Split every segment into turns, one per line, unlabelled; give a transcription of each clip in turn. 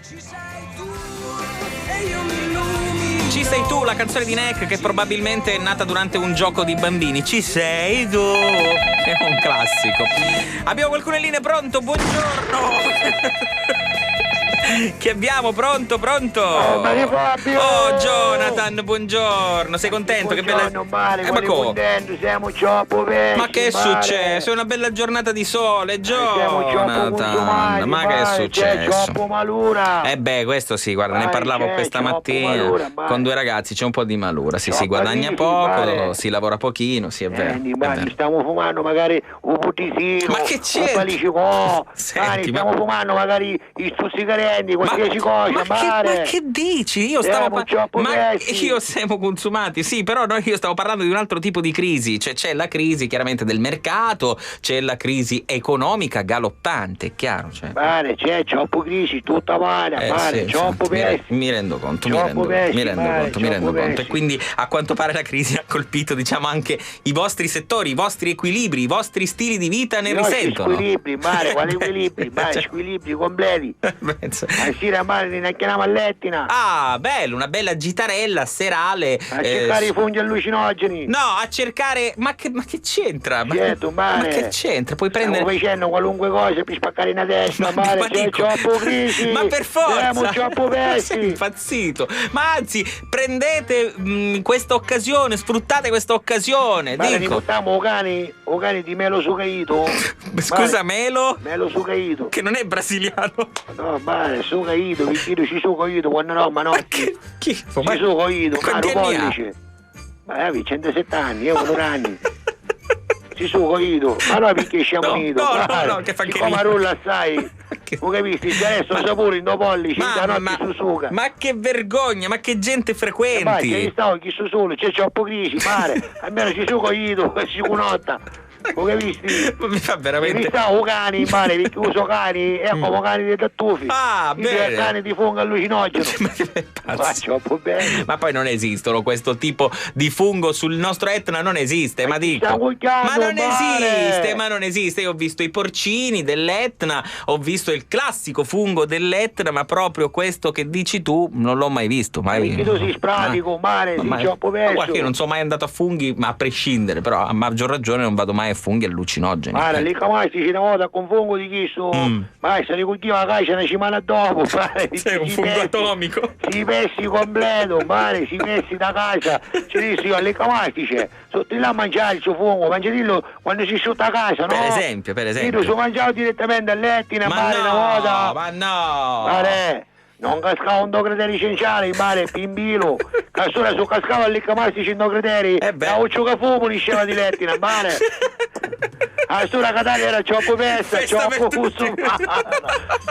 Ci sei tu, la canzone di Neck che probabilmente è nata durante un gioco di bambini. Ci sei tu. È un classico. Abbiamo qualcuno in linea, pronto? Buongiorno. Che abbiamo? Pronto?
Mario Fabio!
Oh Jonathan, buongiorno. Sei contento?
Buongiorno,
che bella.
Mare,
Ma come?
contento, siamo troppo pesci,
Ma che è
Mare.
successo? È una bella giornata di sole,
Siamo troppo
Jonathan.
consumati,
Ma che è
Mare, c'è
successo?
troppo malura.
Questo sì, guarda, ne
Mare,
parlavo
c'è
questa
troppo
mattina
malura, Mare.
con due ragazzi, c'è un po' di malura, sì, si
Troppa
guadagna
crisi,
poco,
Mare.
si lavora pochino, sì, è vero.
Senti,
è
Mare,
vero.
stiamo fumando magari un puttitino,
Ma che
un
c'è?
palicicò,
Senti,
stiamo fumando magari i stuzzicarenti, qualsiasi cosa,
ma che dici? Io stavo io siamo consumati, sì, però io stavo parlando di un altro tipo di crisi, cioè c'è la crisi chiaramente del mercato, c'è la crisi economica galoppante, è chiaro, cioè.
Mare, c'è troppo crisi, tutta male, Mare,
Sì,
troppo pesci.
mi rendo conto,
Troppo pesci, Mare,
mi rendo
troppo
conto. E
pesci.
quindi a quanto pare la crisi ha colpito, diciamo, anche i vostri settori, i vostri equilibri, i vostri stili di vita ne risentono.
Squilibri, Mare, quali equilibri? Mare,
Cioè-
squilibri completi.
Penso.
A sera, Mare, ne chiamiamo a lettina.
Ah, bello, una bella gitarella serale.
A cercare i funghi allucinogeni.
No, a cercare. Ma che c'entra?
Certo, Mare.
Ma che c'entra? Puoi
Stiamo
prendere.
facendo qualunque cosa per spaccare una testa, Mare, c'è
dico-
troppo crisi.
Ma per forza!
Siamo troppo
Sei
pesci.
impazzito. Ma anzi, prendete questa occasione, sfruttate questa occasione.
Mare, ne
Dico.
buttiamo o cani di melo sucaito.
Scusa, Melo?
Melo sucaito.
Che non è brasiliano.
No, Mare, sucaito, vicino ci sucaito, quando no, ma no.
Ma che schifo.
Ci sucaito,
quanti
caro
anni ha?
pollice. Ma avevi 107 anni, io con anni. Ci sono io, ma no perché siamo uniti.
No, che fa che
come
ridere.
rulla sai.
Che-
Non capisci? Adesso sapore in due pollici, da notte su suga.
ma che vergogna, ma che gente
Ma
frequenti.
che stavo chi su solo, c'è troppo crisi, mare. Almeno ci sugo io, ci conotta. Non capisci?
Mi fa
Mi
veramente.
stavo cani, mare, perché uso cani, è come cani dei tartufi.
Ah,
Io
bene.
cani di fungo allucinogeno.
Ma che è pazzo.
Ma troppo bene.
Ma poi non esistono questo tipo di fungo sul nostro Etna, non esiste, ma
chi
dico.
sta cucchiando,
Ma non
mare?
esiste, ma non esiste. Io ho visto i porcini dell'Etna, ho visto il classico fungo dell'Etna, ma proprio questo che dici tu non l'ho mai visto.
Perché tu sei spratico, mare, sei troppo
Ma guarda,
perso.
io non sono mai andato a funghi, ma a prescindere, però a maggior ragione non vado mai a funghi allucinogeni.
Mare, lì come si una volta con fungo di chi su? Ma se li coltiva la caccia una settimana dopo, mare.
Sei un fungo atomico.
Si pessi completo, mare, si pessi da casa. Ci dici io, lì come si c'è? Sotto là a mangiare il suo fungo, mangiatillo quando si sciutta a casa, no?
Per esempio.
Io lo so mangiato direttamente a lettina, mare, una volta.
Ma no!
Mare, non cascava un do criteri essenziali, mare, pimbilo. Cassura su cascava lì come si c'è criteri. La uccio che fumo li sceva di lettina, mare. La sua Catania era troppo persa,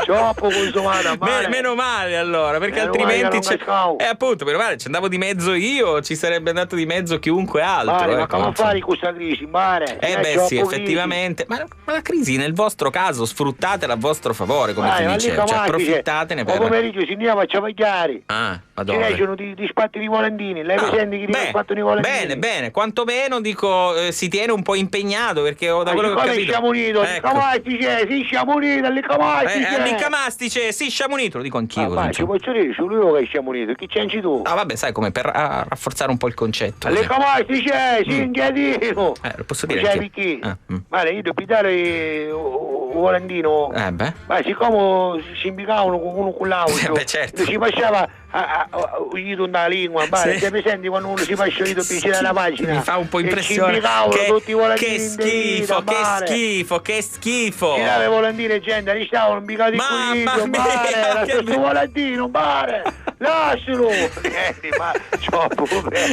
troppo consumata, male.
Meno male allora, perché
Meno
altrimenti
male che
c'è.
non cascavo.
Appunto, meno male, ci andavo di mezzo io, ci sarebbe andato di mezzo chiunque altro.
Mare, ma
ecco,
come
insomma.
fare questa crisi, mare?
Beh sì, effettivamente. Ma la crisi nel vostro caso sfruttatela a vostro favore, come ti dicevo. Cioè, approfittatene
per... pomeriggio si andiamo a ciavagliare.
Ah,
Ci
madonna.
leggono di spatti di volantini. Lei mi sente che ti spatto di volantini?
Bene, quantomeno dico si tiene un po' impegnato, perché da quello che ho capito.
Siamo uniti, Licamastice, sì, siamo uniti, Licamastice.
Licamastice, sì, siamo uniti, lo dico anch'io.
Ma ci posso dire, sono io che siamo uniti, chi c'enci tu?
Ah, vabbè, sai come per rafforzare un po' il concetto.
Licamastice, sì, indietro.
Lo posso dire
Sai
anche.
perché? Guarda, io devo dare un volantino. Ma siccome si imbicavano uno con l'altro,
certo.
si passava unito nella lingua, sì. Sei presenti quando uno si passa unito più la pagina?
Mi fa un po' impressione. Che schifo.
Ti dava i volantini gente, li stavano imbicati qui, mare, la stesso volantino, mare, lascialo.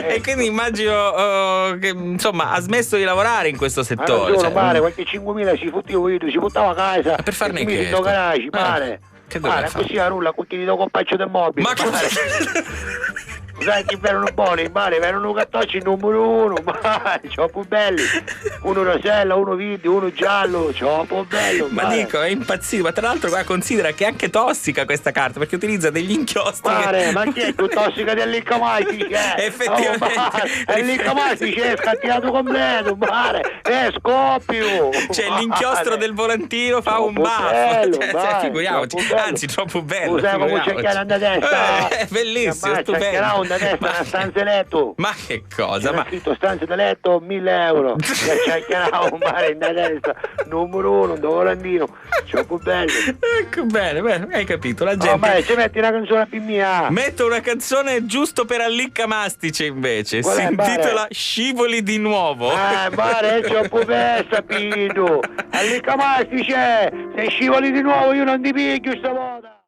E quindi immagino che insomma ha smesso di lavorare in questo settore.
Ma mare, qualche 5.000 si fotteva, si buttava a casa.
Per farne che?
In garage, mare.
Che doveva
così a rulla, qui ti do compaccio del mobile.
Ma che
sai chi erano buoni, mare, erano cattocci numero 1, mare, più belli, uno rosella, uno video, uno giallo, più bello,
ma
mare.
dico, è impazzito, ma tra l'altro qua considera che è anche tossica questa carta, perché utilizza degli inchiostri.
Mare, ma chi è più tossica dell'Iccamaifice?
Effettivamente.
È l'Iccamaifice, è scattiato completo, mare, è scoppio.
Cioè l'inchiostro del volantino fa un baffo, cioè, figuriamoci, anzi troppo bello.
Scusa, come cercare una testa?
È bellissimo, stupendo.
Cercherà una testa, una stanza letto.
Ma che cosa?
Ma scritto stanza da letto 1.000 euro. Cercherà un mare in testa, numero 1, un volantino, più bello.
Ecco, bene, hai capito, la gente.
Ma ci metti una canzone più mia.
Metto una canzone giusto per Allicamastice invece.
Qual
si
è,
intitola Scivoli di nuovo.
Mare, c'ho pure sapito. Allicamastice, se scivoli di nuovo io non ti piglio stavolta.